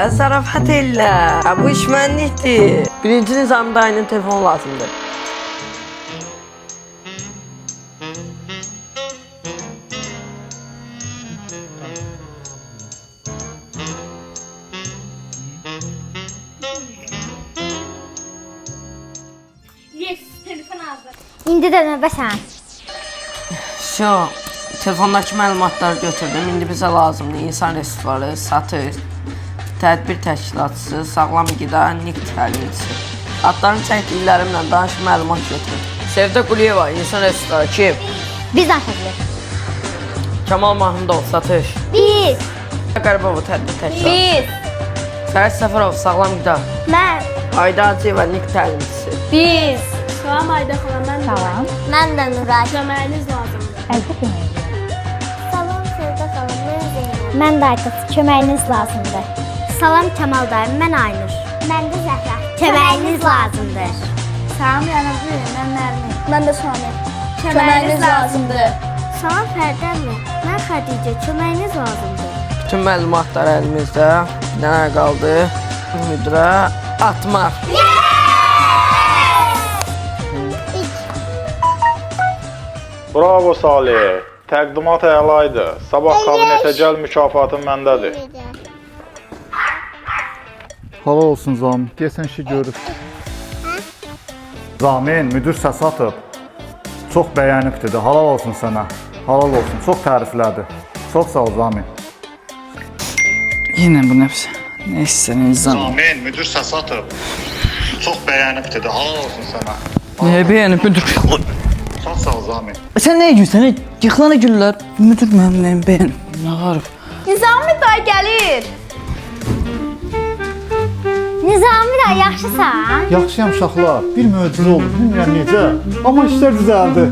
Zarafat elə. Bu iş mənlikdir. Birinci Nizami dayının telefonu lazımdır. Yes, telefon hazır. İndi də növbə sən. Telefondakı məlumatları götürdüm. İndi bizə lazımdır insan resursları, satış, tədbir təşkilatçısı, sağlam qida, nik təlimçisi. Adlarını çəkdiklərimlə danışıb məlumat götürdüm. Sevdə Quliyeva, insan resursları kim? Biz Atəqli. Kamal Mahmudov, satış. Biz. Qarabova, tədbir təşkilatçısı. Fərid Səfərov, sağlam qida. Mən. Ayda Hacıyeva, nik təlimçisi. Biz. Salam Ayda xala, mən Salam. Mən də Nuray. Köməyiniz lazımdır. Əlbəttə köməyiniz. Salam Sevda xala, mən Zeynəb. Mən də Aytaq, köməyiniz lazımdır. Salam Kamal dayım, mən Aynur. Mən də Zəhra. Köməyiniz lazımdır. Salam Yanıqlı, mən Nərmin. Mən də Samir. Köməyiniz lazımdır. Salam Fərdənli, mən Xədicə, köməyiniz lazımdır. Bütün məlumatlar əlimizdə. Bir dənə qaldı. Müdirə atmaq. Bravo Salih. Təqdimat əlaydı. Sabah kabinetə gəl, mükafatın məndədir. Halal olsun Zamin. Deyəsən işi görür. Zamin, müdür səs atıb. Çox bəyənib dedi. Halal olsun sənə. Halal olsun. Çox təriflədi. Çox sağ ol Zamin. Yenə bu nəfs. Neysə, nizam. Zamin, müdür səs atıb. Çox bəyənib dedi. Halal olsun sənə. Nəyə bəyənib müdür? Çox sağ ol Zamin. Sən nəyə gülsən? Yıxılana güllər. Müdür mənim nəyim bəyənib. Nə qarıb? Nizami dayı gəlir. Nizami də yaxşısan? Yaxşıyam uşaqlar. Bir möcüzə oldu. Bilmirəm necə. Amma işlər düzəldi.